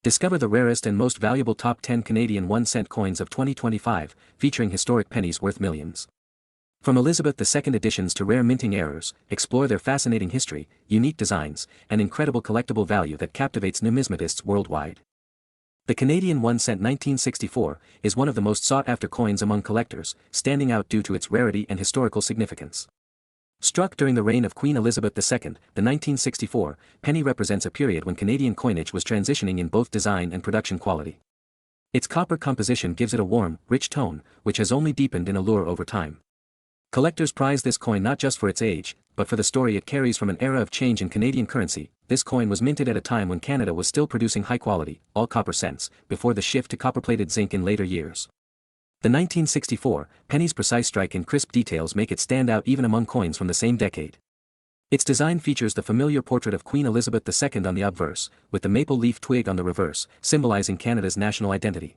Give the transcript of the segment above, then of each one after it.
Discover the rarest and most valuable top 10 Canadian 1-cent coins of 2025, featuring historic pennies worth millions. From Elizabeth II editions to rare minting errors, explore their fascinating history, unique designs, and incredible collectible value that captivates numismatists worldwide. The Canadian 1-cent 1964 is one of the most sought-after coins among collectors, standing out due to its rarity and historical significance. Struck during the reign of Queen Elizabeth II, the 1964 penny represents a period when Canadian coinage was transitioning in both design and production quality. Its copper composition gives it a warm, rich tone, which has only deepened in allure over time. Collectors prize this coin not just for its age, but for the story it carries from an era of change in Canadian currency. This coin was minted at a time when Canada was still producing high-quality, all-copper cents, before the shift to copper-plated zinc in later years. The 1964 penny's precise strike and crisp details make it stand out even among coins from the same decade. Its design features the familiar portrait of Queen Elizabeth II on the obverse, with the maple leaf twig on the reverse, symbolizing Canada's national identity.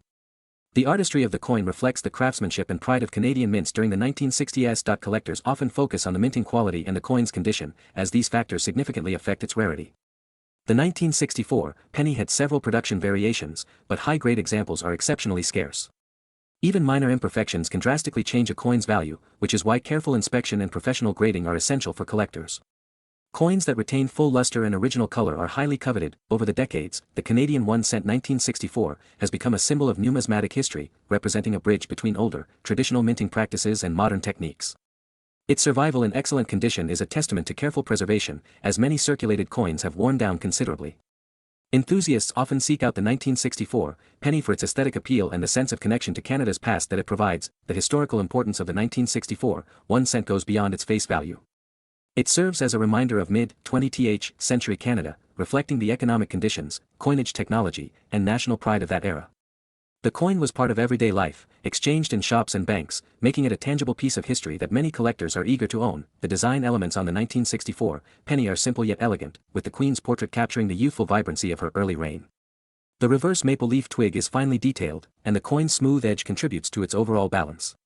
The artistry of the coin reflects the craftsmanship and pride of Canadian mints during the 1960s. Collectors often focus on the minting quality and the coin's condition, as these factors significantly affect its rarity. The 1964 penny had several production variations, but high-grade examples are exceptionally scarce. Even minor imperfections can drastically change a coin's value, which is why careful inspection and professional grading are essential for collectors. Coins that retain full luster and original color are highly coveted. Over the decades, the Canadian 1-cent 1964 has become a symbol of numismatic history, representing a bridge between older, traditional minting practices and modern techniques. Its survival in excellent condition is a testament to careful preservation, as many circulated coins have worn down considerably. Enthusiasts often seek out the 1964 penny for its aesthetic appeal and the sense of connection to Canada's past that it provides. The historical importance of the 1964 1-cent goes beyond its face value. It serves as a reminder of mid-20th century Canada, reflecting the economic conditions, coinage technology, and national pride of that era. The coin was part of everyday life, exchanged in shops and banks, making it a tangible piece of history that many collectors are eager to own. The design elements on the 1964 penny are simple yet elegant, with the Queen's portrait capturing the youthful vibrancy of her early reign. The reverse maple leaf twig is finely detailed, and the coin's smooth edge contributes to its overall balance.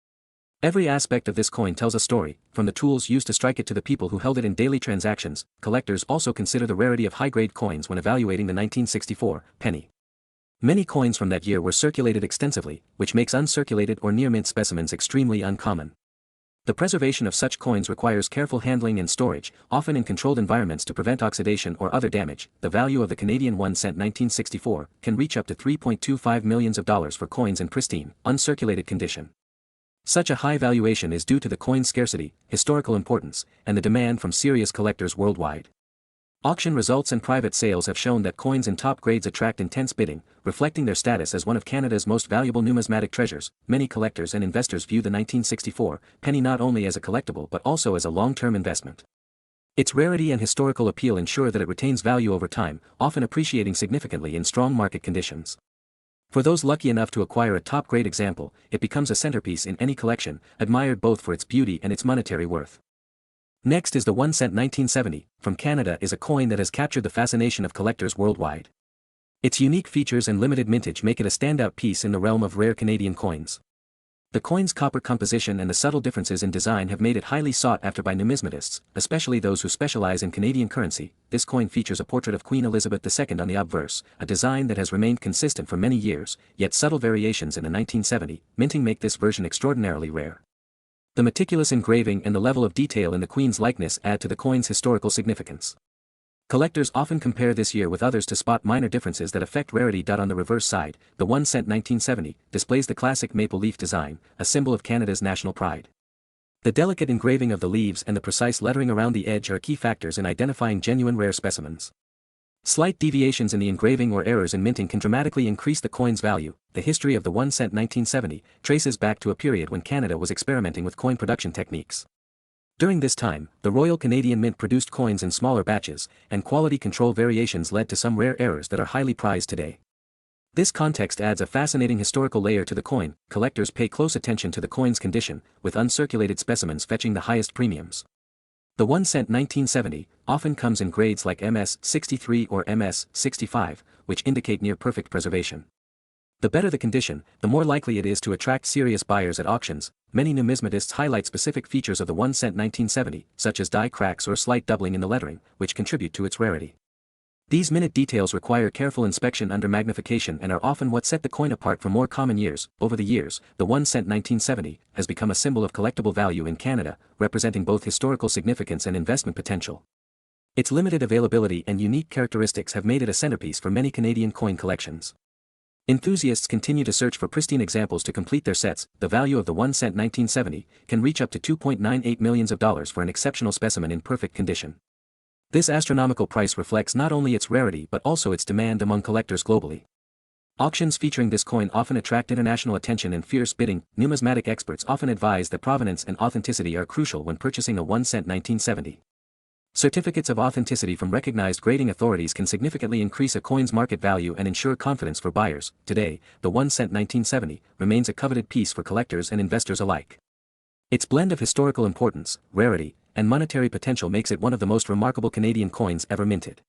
Every aspect of this coin tells a story, from the tools used to strike it to the people who held it in daily transactions. Collectors also consider the rarity of high-grade coins when evaluating the 1964 penny. Many coins from that year were circulated extensively, which makes uncirculated or near-mint specimens extremely uncommon. The preservation of such coins requires careful handling and storage, often in controlled environments to prevent oxidation or other damage. The value of the Canadian 1-cent 1964 can reach up to $3.25 million for coins in pristine, uncirculated condition. Such a high valuation is due to the coin's scarcity, historical importance, and the demand from serious collectors worldwide. Auction results and private sales have shown that coins in top grades attract intense bidding, reflecting their status as one of Canada's most valuable numismatic treasures. Many collectors and investors view the 1964 penny not only as a collectible but also as a long-term investment. Its rarity and historical appeal ensure that it retains value over time, often appreciating significantly in strong market conditions. For those lucky enough to acquire a top-grade example, it becomes a centerpiece in any collection, admired both for its beauty and its monetary worth. Next is the 1-cent 1970, from Canada, is a coin that has captured the fascination of collectors worldwide. Its unique features and limited mintage make it a standout piece in the realm of rare Canadian coins. The coin's copper composition and the subtle differences in design have made it highly sought after by numismatists, especially those who specialize in Canadian currency. This coin features a portrait of Queen Elizabeth II on the obverse, a design that has remained consistent for many years, yet subtle variations in the 1970 minting make this version extraordinarily rare. The meticulous engraving and the level of detail in the Queen's likeness add to the coin's historical significance. Collectors often compare this year with others to spot minor differences that affect rarity. On the reverse side, the 1-cent 1970 displays the classic maple leaf design, a symbol of Canada's national pride. The delicate engraving of the leaves and the precise lettering around the edge are key factors in identifying genuine rare specimens. Slight deviations in the engraving or errors in minting can dramatically increase the coin's value. The history of the 1-cent 1970 traces back to a period when Canada was experimenting with coin production techniques. During this time, the Royal Canadian Mint produced coins in smaller batches, and quality control variations led to some rare errors that are highly prized today. This context adds a fascinating historical layer to the coin. Collectors pay close attention to the coin's condition, with uncirculated specimens fetching the highest premiums. The 1-cent 1970 often comes in grades like MS-63 or MS-65, which indicate near-perfect preservation. The better the condition, the more likely it is to attract serious buyers at auctions. Many numismatists highlight specific features of the 1-cent 1970, such as die cracks or slight doubling in the lettering, which contribute to its rarity. These minute details require careful inspection under magnification and are often what set the coin apart from more common years. Over the years, the 1 cent 1970 has become a symbol of collectible value in Canada, representing both historical significance and investment potential. Its limited availability and unique characteristics have made it a centerpiece for many Canadian coin collections. Enthusiasts continue to search for pristine examples to complete their sets. The value of the 1 cent 1970 can reach up to $2.98 million for an exceptional specimen in perfect condition. This astronomical price reflects not only its rarity but also its demand among collectors globally. Auctions featuring this coin often attract international attention and fierce bidding. Numismatic experts often advise that provenance and authenticity are crucial when purchasing a 1 cent 1970. Certificates of authenticity from recognized grading authorities can significantly increase a coin's market value and ensure confidence for buyers. Today, the 1 cent 1970 remains a coveted piece for collectors and investors alike. Its blend of historical importance, rarity, and monetary potential makes it one of the most remarkable Canadian coins ever minted.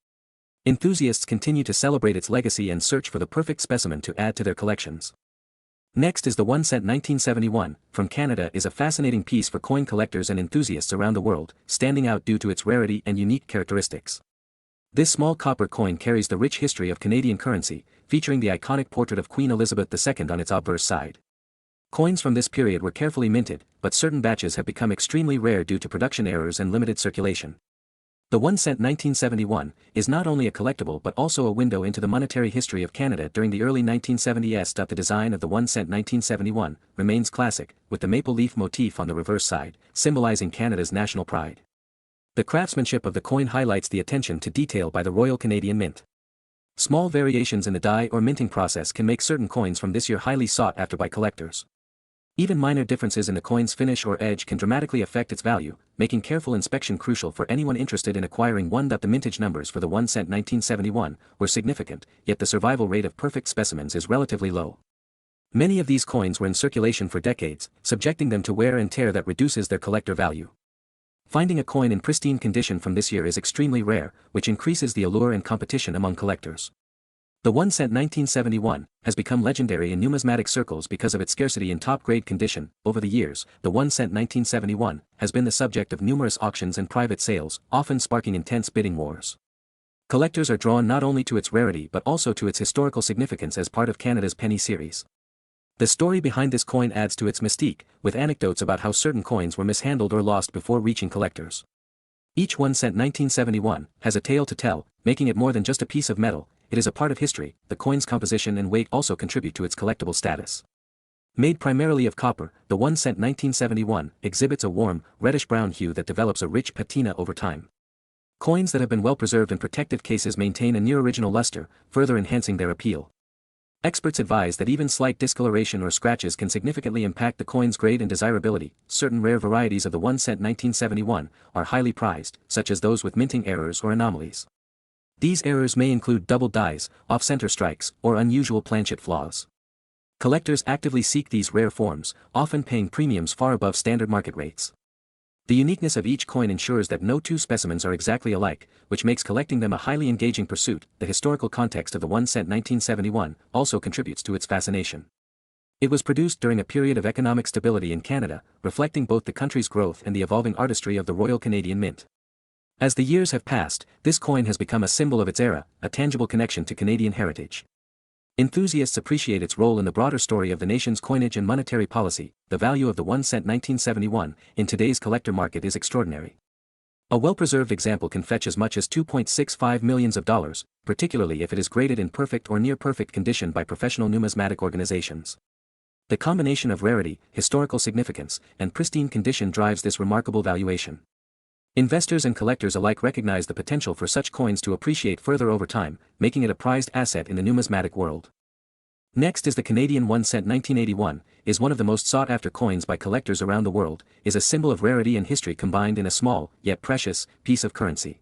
Enthusiasts continue to celebrate its legacy and search for the perfect specimen to add to their collections. Next is the 1 cent 1971, from Canada, is a fascinating piece for coin collectors and enthusiasts around the world, standing out due to its rarity and unique characteristics. This small copper coin carries the rich history of Canadian currency, featuring the iconic portrait of Queen Elizabeth II on its obverse side. Coins from this period were carefully minted, but certain batches have become extremely rare due to production errors and limited circulation. The 1 cent 1971 is not only a collectible but also a window into the monetary history of Canada during the early 1970s. The design of the 1 cent 1971 remains classic, with the maple leaf motif on the reverse side, symbolizing Canada's national pride. The craftsmanship of the coin highlights the attention to detail by the Royal Canadian Mint. Small variations in the die or minting process can make certain coins from this year highly sought after by collectors. Even minor differences in the coin's finish or edge can dramatically affect its value, making careful inspection crucial for anyone interested in acquiring one. The mintage numbers for the 1 cent 1971 were significant, yet the survival rate of perfect specimens is relatively low. Many of these coins were in circulation for decades, subjecting them to wear and tear that reduces their collector value. Finding a coin in pristine condition from this year is extremely rare, which increases the allure and competition among collectors. The 1 cent 1971 has become legendary in numismatic circles because of its scarcity in top-grade condition. Over the years, the 1 cent 1971 has been the subject of numerous auctions and private sales, often sparking intense bidding wars. Collectors are drawn not only to its rarity but also to its historical significance as part of Canada's penny series. The story behind this coin adds to its mystique, with anecdotes about how certain coins were mishandled or lost before reaching collectors. Each 1 cent 1971 has a tale to tell, making it more than just a piece of metal. It is a part of history. The coin's composition and weight also contribute to its collectible status. Made primarily of copper, the 1 cent 1971 exhibits a warm, reddish-brown hue that develops a rich patina over time. Coins that have been well preserved in protective cases maintain a near-original luster, further enhancing their appeal. Experts advise that even slight discoloration or scratches can significantly impact the coin's grade and desirability. Certain rare varieties of the 1 cent 1971 are highly prized, such as those with minting errors or anomalies. These errors may include double dies, off-center strikes, or unusual planchet flaws. Collectors actively seek these rare forms, often paying premiums far above standard market rates. The uniqueness of each coin ensures that no two specimens are exactly alike, which makes collecting them a highly engaging pursuit. The historical context of the 1 cent 1971 also contributes to its fascination. It was produced during a period of economic stability in Canada, reflecting both the country's growth and the evolving artistry of the Royal Canadian Mint. As the years have passed, this coin has become a symbol of its era, a tangible connection to Canadian heritage. Enthusiasts appreciate its role in the broader story of the nation's coinage and monetary policy. The value of the 1 cent 1971 in today's collector market is extraordinary. A well-preserved example can fetch as much as $2.65 million, particularly if it is graded in perfect or near-perfect condition by professional numismatic organizations. The combination of rarity, historical significance, and pristine condition drives this remarkable valuation. Investors and collectors alike recognize the potential for such coins to appreciate further over time, making it a prized asset in the numismatic world. Next is the Canadian 1 cent 1981, is one of the most sought-after coins by collectors around the world, is a symbol of rarity and history combined in a small, yet precious, piece of currency.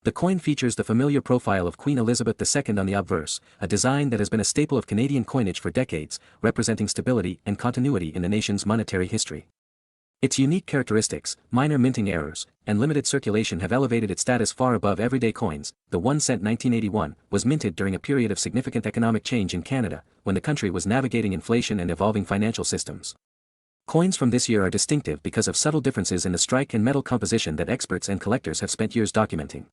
The coin features the familiar profile of Queen Elizabeth II on the obverse, a design that has been a staple of Canadian coinage for decades, representing stability and continuity in the nation's monetary history. Its unique characteristics, minor minting errors, and limited circulation have elevated its status far above everyday coins. The 1 cent 1981 was minted during a period of significant economic change in Canada, when the country was navigating inflation and evolving financial systems. Coins from this year are distinctive because of subtle differences in the strike and metal composition that experts and collectors have spent years documenting.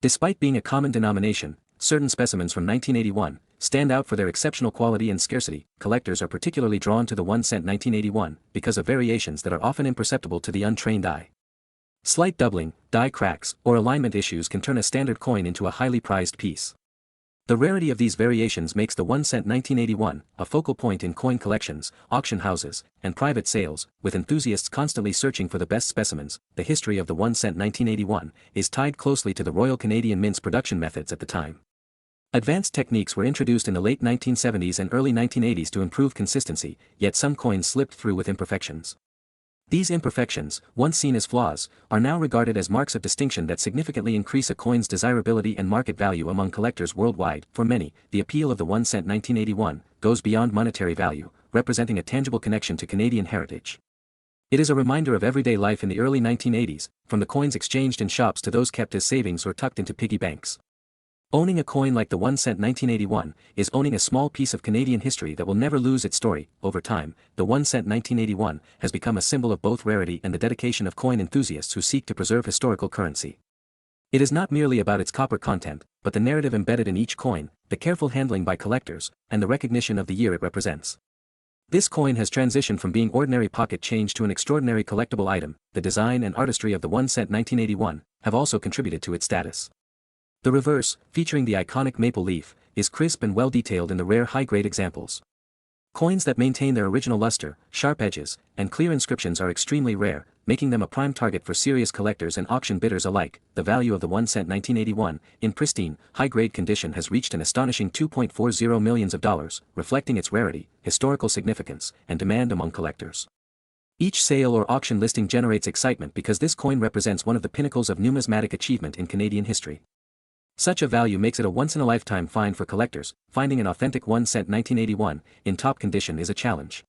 Despite being a common denomination, certain specimens from 1981 stand out for their exceptional quality and scarcity. Collectors are particularly drawn to the 1 cent 1981 because of variations that are often imperceptible to the untrained eye. Slight doubling, die cracks, or alignment issues can turn a standard coin into a highly prized piece. The rarity of these variations makes the 1 cent 1981 a focal point in coin collections, auction houses, and private sales, with enthusiasts constantly searching for the best specimens. The history of the 1 cent 1981 is tied closely to the Royal Canadian Mint's production methods at the time. Advanced techniques were introduced in the late 1970s and early 1980s to improve consistency, yet some coins slipped through with imperfections. These imperfections, once seen as flaws, are now regarded as marks of distinction that significantly increase a coin's desirability and market value among collectors worldwide. For many, the appeal of the 1 cent 1981 goes beyond monetary value, representing a tangible connection to Canadian heritage. It is a reminder of everyday life in the early 1980s, from the coins exchanged in shops to those kept as savings or tucked into piggy banks. Owning a coin like the 1 cent 1981 is owning a small piece of Canadian history that will never lose its story. Over time, the 1 cent 1981 has become a symbol of both rarity and the dedication of coin enthusiasts who seek to preserve historical currency. It is not merely about its copper content, but the narrative embedded in each coin, the careful handling by collectors, and the recognition of the year it represents. This coin has transitioned from being ordinary pocket change to an extraordinary collectible item. The design and artistry of the 1 cent 1981 have also contributed to its status. The reverse, featuring the iconic maple leaf, is crisp and well detailed in the rare high-grade examples. Coins that maintain their original luster, sharp edges, and clear inscriptions are extremely rare, making them a prime target for serious collectors and auction bidders alike. The value of the 1 cent 1981, in pristine, high-grade condition has reached an astonishing $2.40 million, reflecting its rarity, historical significance, and demand among collectors. Each sale or auction listing generates excitement because this coin represents one of the pinnacles of numismatic achievement in Canadian history. Such a value makes it a once-in-a-lifetime find for collectors. Finding an authentic 1 cent 1981 in top condition is a challenge.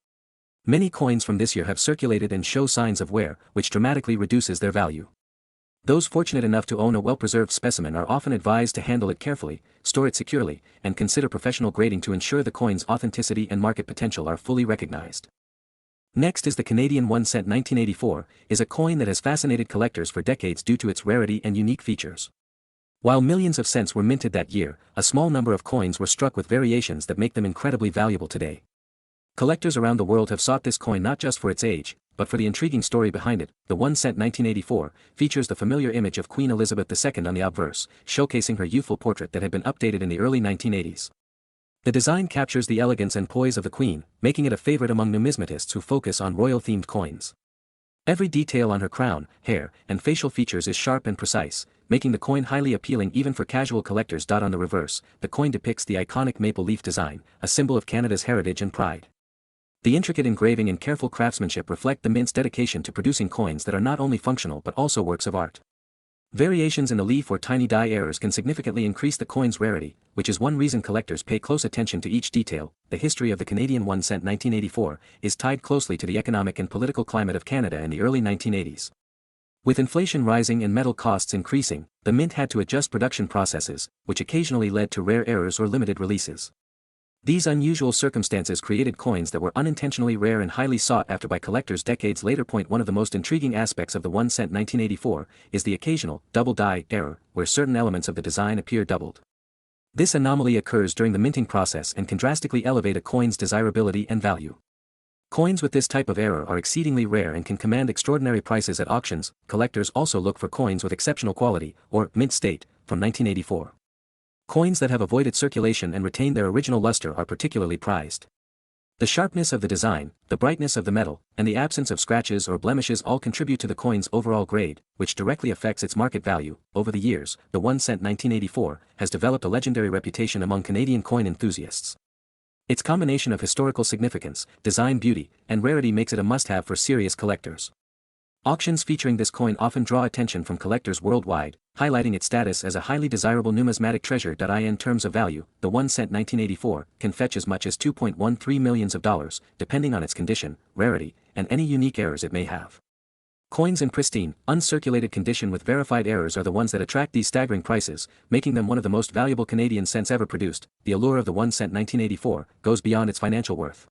Many coins from this year have circulated and show signs of wear, which dramatically reduces their value. Those fortunate enough to own a well-preserved specimen are often advised to handle it carefully, store it securely, and consider professional grading to ensure the coin's authenticity and market potential are fully recognized. Next is the Canadian 1 cent 1984, is a coin that has fascinated collectors for decades due to its rarity and unique features. While millions of cents were minted that year, a small number of coins were struck with variations that make them incredibly valuable today. Collectors around the world have sought this coin not just for its age, but for the intriguing story behind it. The 1 cent 1984 features the familiar image of Queen Elizabeth II on the obverse, showcasing her youthful portrait that had been updated in the early 1980s. The design captures the elegance and poise of the Queen, making it a favorite among numismatists who focus on royal-themed coins. Every detail on her crown, hair, and facial features is sharp and precise, making the coin highly appealing even for casual collectors. On the reverse, the coin depicts the iconic maple leaf design, a symbol of Canada's heritage and pride. The intricate engraving and careful craftsmanship reflect the Mint's dedication to producing coins that are not only functional but also works of art. Variations in the leaf or tiny die errors can significantly increase the coin's rarity, which is one reason collectors pay close attention to each detail. The history of the Canadian 1 cent 1984 is tied closely to the economic and political climate of Canada in the early 1980s. With inflation rising and metal costs increasing, the Mint had to adjust production processes, which occasionally led to rare errors or limited releases. These unusual circumstances created coins that were unintentionally rare and highly sought after by collectors decades later. One of the most intriguing aspects of the 1 cent 1984 is the occasional double die error, where certain elements of the design appear doubled. This anomaly occurs during the minting process and can drastically elevate a coin's desirability and value. Coins with this type of error are exceedingly rare and can command extraordinary prices at auctions. Collectors also look for coins with exceptional quality, or mint state, from 1984. Coins that have avoided circulation and retain their original luster are particularly prized. The sharpness of the design, the brightness of the metal, and the absence of scratches or blemishes all contribute to the coin's overall grade, which directly affects its market value. Over the years, the 1 cent 1984 has developed a legendary reputation among Canadian coin enthusiasts. Its combination of historical significance, design beauty, and rarity makes it a must-have for serious collectors. Auctions featuring this coin often draw attention from collectors worldwide, highlighting its status as a highly desirable numismatic treasure. In terms of value, the 1 cent 1984 can fetch as much as $2.13 million, depending on its condition, rarity, and any unique errors it may have. Coins in pristine, uncirculated condition with verified errors are the ones that attract these staggering prices, making them one of the most valuable Canadian cents ever produced. The allure of the 1 cent 1984 goes beyond its financial worth.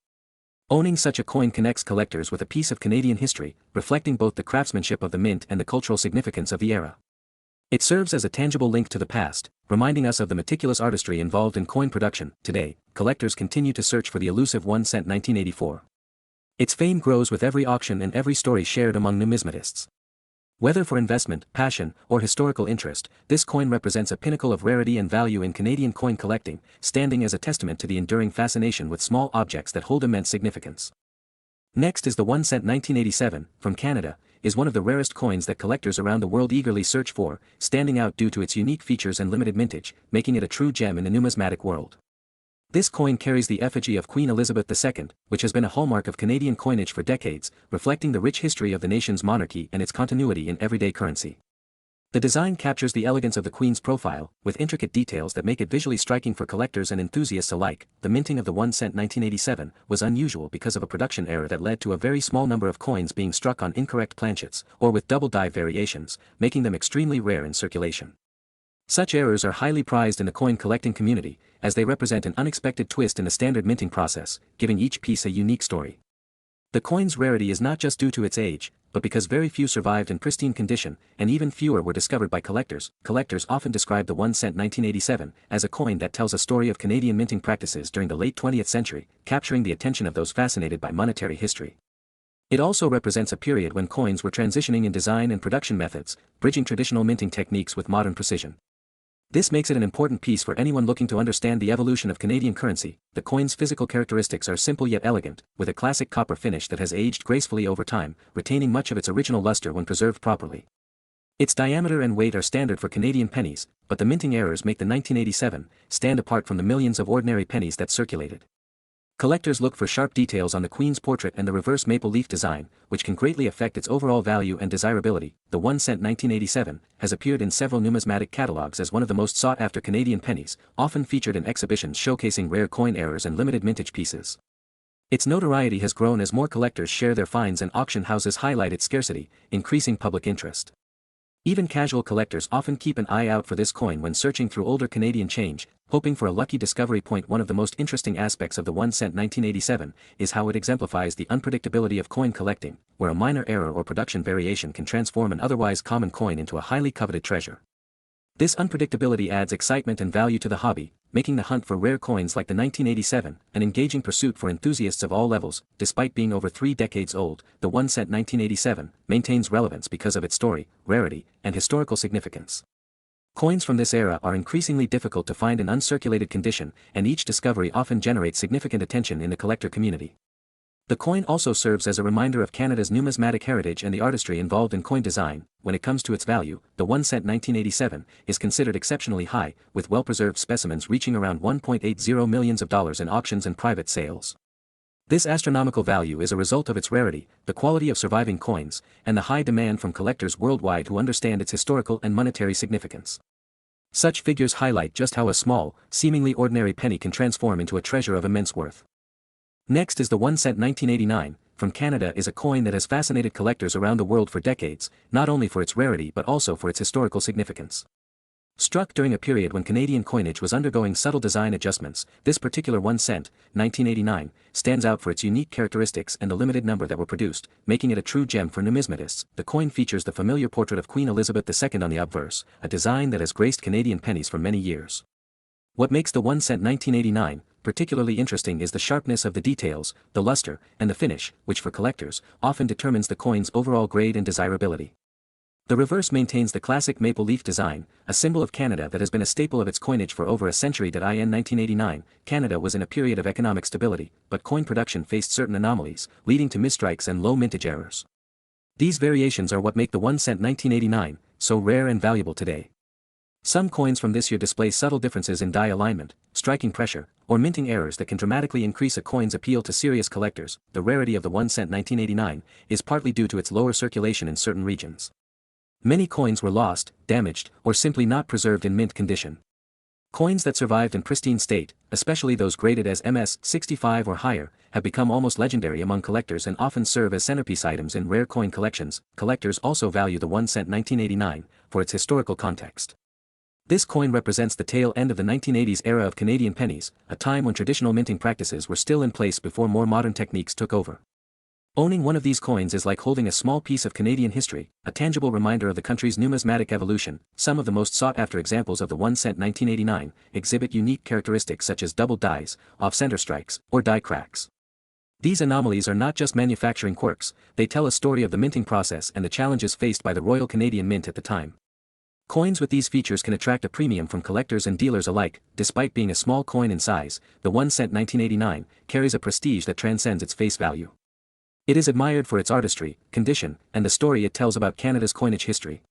Owning such a coin connects collectors with a piece of Canadian history, reflecting both the craftsmanship of the Mint and the cultural significance of the era. It serves as a tangible link to the past, reminding us of the meticulous artistry involved in coin production. Today, collectors continue to search for the elusive 1 cent 1984. Its fame grows with every auction and every story shared among numismatists. Whether for investment, passion, or historical interest, this coin represents a pinnacle of rarity and value in Canadian coin collecting, standing as a testament to the enduring fascination with small objects that hold immense significance. Next is the 1 cent 1987, from Canada, is one of the rarest coins that collectors around the world eagerly search for, standing out due to its unique features and limited mintage, making it a true gem in the numismatic world. This coin carries the effigy of Queen Elizabeth II, which has been a hallmark of Canadian coinage for decades, reflecting the rich history of the nation's monarchy and its continuity in everyday currency. The design captures the elegance of the Queen's profile, with intricate details that make it visually striking for collectors and enthusiasts alike. The minting of the 1 cent 1987 was unusual because of a production error that led to a very small number of coins being struck on incorrect planchets, or with double die variations, making them extremely rare in circulation. Such errors are highly prized in the coin collecting community, as they represent an unexpected twist in the standard minting process, giving each piece a unique story. The coin's rarity is not just due to its age, but because very few survived in pristine condition, and even fewer were discovered by collectors. Collectors often describe the 1 cent 1987 as a coin that tells a story of Canadian minting practices during the late 20th century, capturing the attention of those fascinated by monetary history. It also represents a period when coins were transitioning in design and production methods, bridging traditional minting techniques with modern precision. This makes it an important piece for anyone looking to understand the evolution of Canadian currency. The coin's physical characteristics are simple yet elegant, with a classic copper finish that has aged gracefully over time, retaining much of its original luster when preserved properly. Its diameter and weight are standard for Canadian pennies, but the minting errors make the 1987 stand apart from the millions of ordinary pennies that circulated. Collectors look for sharp details on the Queen's portrait and the reverse maple leaf design, which can greatly affect its overall value and desirability. The 1 cent 1987 has appeared in several numismatic catalogs as one of the most sought-after Canadian pennies, often featured in exhibitions showcasing rare coin errors and limited mintage pieces. Its notoriety has grown as more collectors share their finds and auction houses highlight its scarcity, increasing public interest. Even casual collectors often keep an eye out for this coin when searching through older Canadian change, hoping for a lucky discovery point. One of the most interesting aspects of the 1 cent 1987 is how it exemplifies the unpredictability of coin collecting, where a minor error or production variation can transform an otherwise common coin into a highly coveted treasure. This unpredictability adds excitement and value to the hobby, making the hunt for rare coins like the 1987 an engaging pursuit for enthusiasts of all levels. Despite being over 3 decades old, the 1 cent 1987 maintains relevance because of its story, rarity, and historical significance. Coins from this era are increasingly difficult to find in uncirculated condition, and each discovery often generates significant attention in the collector community. The coin also serves as a reminder of Canada's numismatic heritage and the artistry involved in coin design. When it comes to its value, the 1 cent 1987 is considered exceptionally high, with well-preserved specimens reaching around $1.80 million in auctions and private sales. This astronomical value is a result of its rarity, the quality of surviving coins, and the high demand from collectors worldwide who understand its historical and monetary significance. Such figures highlight just how a small, seemingly ordinary penny can transform into a treasure of immense worth. Next is the 1 cent 1989, from Canada is a coin that has fascinated collectors around the world for decades, not only for its rarity but also for its historical significance. Struck during a period when Canadian coinage was undergoing subtle design adjustments, this particular 1 cent, 1989, stands out for its unique characteristics and the limited number that were produced, making it a true gem for numismatists. The coin features the familiar portrait of Queen Elizabeth II on the obverse, a design that has graced Canadian pennies for many years. What makes the 1 cent 1989 particularly interesting is the sharpness of the details, the luster, and the finish, which for collectors, often determines the coin's overall grade and desirability. The reverse maintains the classic maple leaf design, a symbol of Canada that has been a staple of its coinage for over a century. In 1989, Canada was in a period of economic stability, but coin production faced certain anomalies, leading to misstrikes and low mintage errors. These variations are what make the 1 cent 1989 so rare and valuable today. Some coins from this year display subtle differences in die alignment, striking pressure, or minting errors that can dramatically increase a coin's appeal to serious collectors. The rarity of the 1 cent 1989 is partly due to its lower circulation in certain regions. Many coins were lost, damaged, or simply not preserved in mint condition. Coins that survived in pristine state, especially those graded as MS 65 or higher, have become almost legendary among collectors and often serve as centerpiece items in rare coin collections. Collectors also value the 1 cent 1989 for its historical context. This coin represents the tail end of the 1980s era of Canadian pennies, a time when traditional minting practices were still in place before more modern techniques took over. Owning one of these coins is like holding a small piece of Canadian history, a tangible reminder of the country's numismatic evolution. Some of the most sought-after examples of the 1 cent 1989 exhibit unique characteristics such as double dies, off-center strikes, or die cracks. These anomalies are not just manufacturing quirks, they tell a story of the minting process and the challenges faced by the Royal Canadian Mint at the time. Coins with these features can attract a premium from collectors and dealers alike. Despite being a small coin in size, the 1 cent 1989 carries a prestige that transcends its face value. It is admired for its artistry, condition, and the story it tells about Canada's coinage history.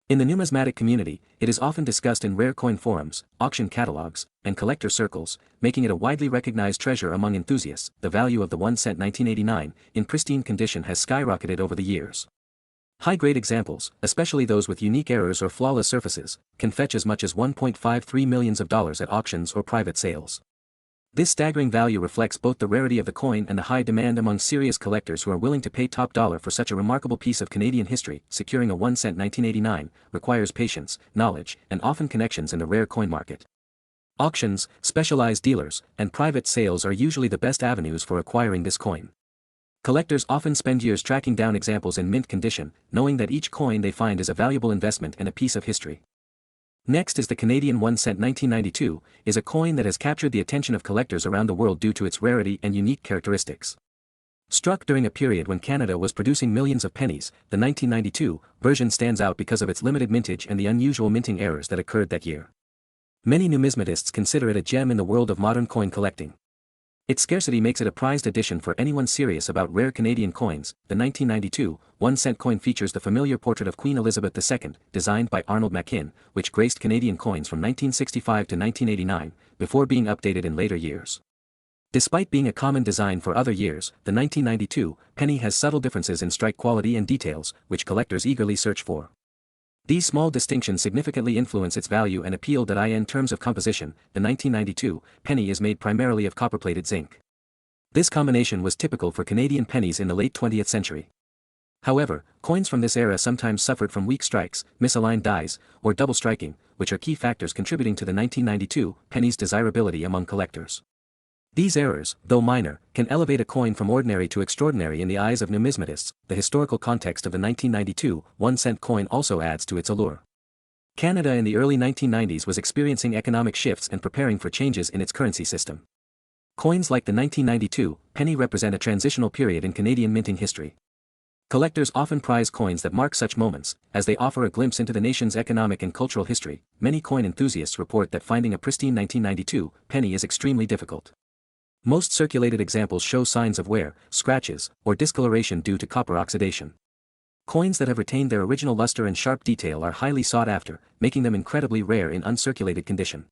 In the numismatic community, it is often discussed in rare coin forums, auction catalogs, and collector circles, making it a widely recognized treasure among enthusiasts. The value of the 1 cent 1989, in pristine condition, has skyrocketed over the years. High-grade examples, especially those with unique errors or flawless surfaces, can fetch as much as $1.53 million at auctions or private sales. This staggering value reflects both the rarity of the coin and the high demand among serious collectors who are willing to pay top dollar for such a remarkable piece of Canadian history. Securing a 1 cent 1989 requires patience, knowledge, and often connections in the rare coin market. Auctions, specialized dealers, and private sales are usually the best avenues for acquiring this coin. Collectors often spend years tracking down examples in mint condition, knowing that each coin they find is a valuable investment and a piece of history. Next is the Canadian 1 cent 1992, is a coin that has captured the attention of collectors around the world due to its rarity and unique characteristics. Struck during a period when Canada was producing millions of pennies, the 1992 version stands out because of its limited mintage and the unusual minting errors that occurred that year. Many numismatists consider it a gem in the world of modern coin collecting. Its scarcity makes it a prized addition for anyone serious about rare Canadian coins. The 1992 1 cent coin features the familiar portrait of Queen Elizabeth II, designed by Arnold Machin, which graced Canadian coins from 1965 to 1989, before being updated in later years. Despite being a common design for other years, the 1992 penny has subtle differences in strike quality and details, which collectors eagerly search for. These small distinctions significantly influence its value and appeal. In terms of composition, the 1992 penny is made primarily of copper-plated zinc. This combination was typical for Canadian pennies in the late 20th century. However, coins from this era sometimes suffered from weak strikes, misaligned dies, or double striking, which are key factors contributing to the 1992 penny's desirability among collectors. These errors, though minor, can elevate a coin from ordinary to extraordinary in the eyes of numismatists. The historical context of the 1992 1 cent coin also adds to its allure. Canada in the early 1990s was experiencing economic shifts and preparing for changes in its currency system. Coins like the 1992 penny represent a transitional period in Canadian minting history. Collectors often prize coins that mark such moments, as they offer a glimpse into the nation's economic and cultural history. Many coin enthusiasts report that finding a pristine 1992 penny is extremely difficult. Most circulated examples show signs of wear, scratches, or discoloration due to copper oxidation. Coins that have retained their original luster and sharp detail are highly sought after, making them incredibly rare in uncirculated condition.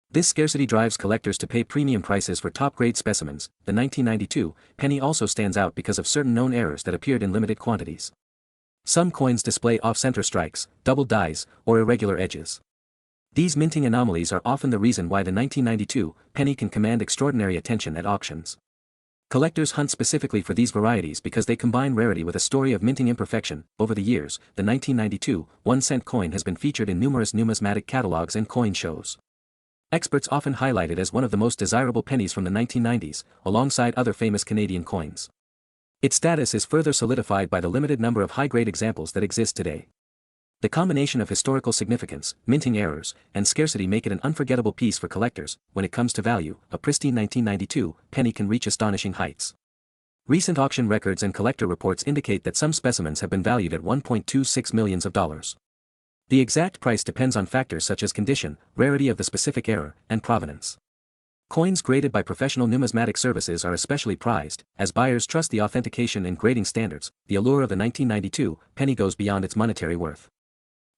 This scarcity drives collectors to pay premium prices for top-grade specimens. The 1992 penny also stands out because of certain known errors that appeared in limited quantities. Some coins display off-center strikes, double dies, or irregular edges. These minting anomalies are often the reason why the 1992 penny can command extraordinary attention at auctions. Collectors hunt specifically for these varieties because they combine rarity with a story of minting imperfection. Over the years, the 1992 1 cent coin has been featured in numerous numismatic catalogs and coin shows. Experts often highlight it as one of the most desirable pennies from the 1990s, alongside other famous Canadian coins. Its status is further solidified by the limited number of high-grade examples that exist today. The combination of historical significance, minting errors, and scarcity make it an unforgettable piece for collectors. When it comes to value, a pristine 1992 penny can reach astonishing heights. Recent auction records and collector reports indicate that some specimens have been valued at $1.26 million. The exact price depends on factors such as condition, rarity of the specific error, and provenance. Coins graded by professional numismatic services are especially prized, as buyers trust the authentication and grading standards. The allure of the 1992 penny goes beyond its monetary worth.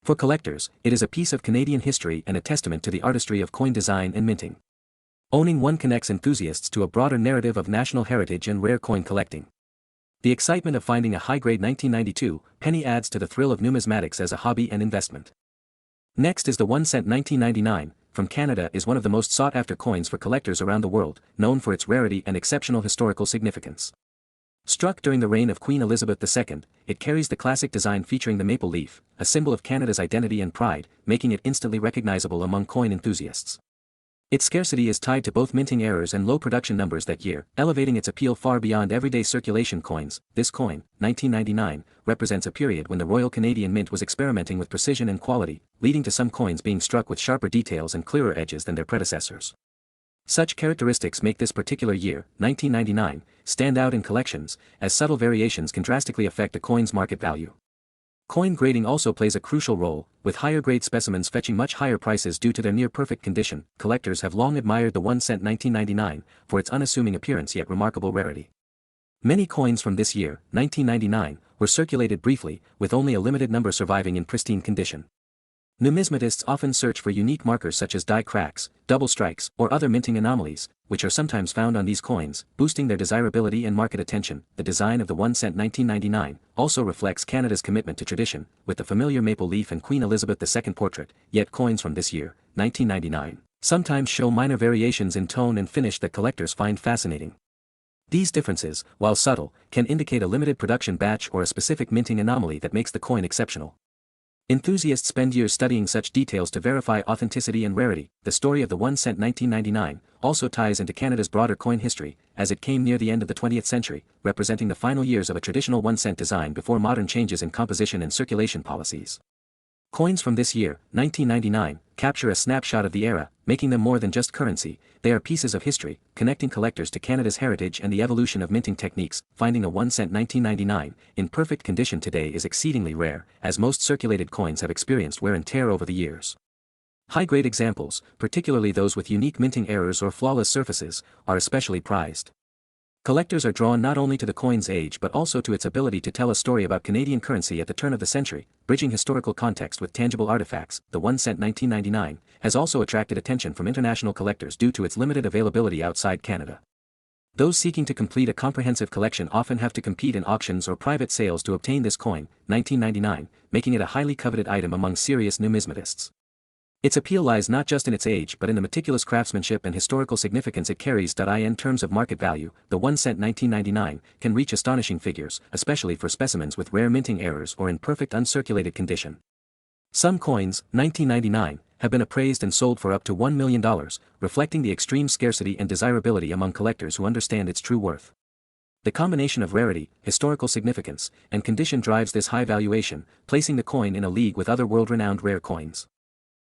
For collectors, it is a piece of Canadian history and a testament to the artistry of coin design and minting. Owning one connects enthusiasts to a broader narrative of national heritage and rare coin collecting. The excitement of finding a high-grade 1992 penny adds to the thrill of numismatics as a hobby and investment. Next is the 1 cent 1999, from Canada, is one of the most sought-after coins for collectors around the world, known for its rarity and exceptional historical significance. Struck during the reign of Queen Elizabeth II, it carries the classic design featuring the maple leaf, a symbol of Canada's identity and pride, making it instantly recognizable among coin enthusiasts. Its scarcity is tied to both minting errors and low production numbers that year, elevating its appeal far beyond everyday circulation coins. This coin, 1999, represents a period when the Royal Canadian Mint was experimenting with precision and quality, leading to some coins being struck with sharper details and clearer edges than their predecessors. Such characteristics make this particular year, 1999, stand out in collections, as subtle variations can drastically affect a coin's market value. Coin grading also plays a crucial role, with higher-grade specimens fetching much higher prices due to their near-perfect condition. Collectors have long admired the 1 cent 1999 for its unassuming appearance yet remarkable rarity. Many coins from this year, 1999, were circulated briefly, with only a limited number surviving in pristine condition. Numismatists often search for unique markers such as die cracks, double strikes, or other minting anomalies, which are sometimes found on these coins, boosting their desirability and market attention. The design of the 1 cent 1999 also reflects Canada's commitment to tradition, with the familiar maple leaf and Queen Elizabeth II portrait, yet coins from this year, 1999, sometimes show minor variations in tone and finish that collectors find fascinating. These differences, while subtle, can indicate a limited production batch or a specific minting anomaly that makes the coin exceptional. Enthusiasts spend years studying such details to verify authenticity and rarity. The story of the 1 cent 1999 also ties into Canada's broader coin history, as it came near the end of the 20th century, representing the final years of a traditional 1 cent design before modern changes in composition and circulation policies. Coins from this year, 1999, capture a snapshot of the era, making them more than just currency. They are pieces of history, connecting collectors to Canada's heritage and the evolution of minting techniques. Finding a 1 cent 1999 in perfect condition today is exceedingly rare, as most circulated coins have experienced wear and tear over the years. High-grade examples, particularly those with unique minting errors or flawless surfaces, are especially prized. Collectors are drawn not only to the coin's age but also to its ability to tell a story about Canadian currency at the turn of the century, bridging historical context with tangible artifacts. The 1 cent 1999 has also attracted attention from international collectors due to its limited availability outside Canada. Those seeking to complete a comprehensive collection often have to compete in auctions or private sales to obtain this coin, 1999, making it a highly coveted item among serious numismatists. Its appeal lies not just in its age but in the meticulous craftsmanship and historical significance it carries. In terms of market value, the 1 cent 1999 can reach astonishing figures, especially for specimens with rare minting errors or in perfect uncirculated condition. Some coins, 1999, have been appraised and sold for up to $1 million, reflecting the extreme scarcity and desirability among collectors who understand its true worth. The combination of rarity, historical significance, and condition drives this high valuation, placing the coin in a league with other world-renowned rare coins.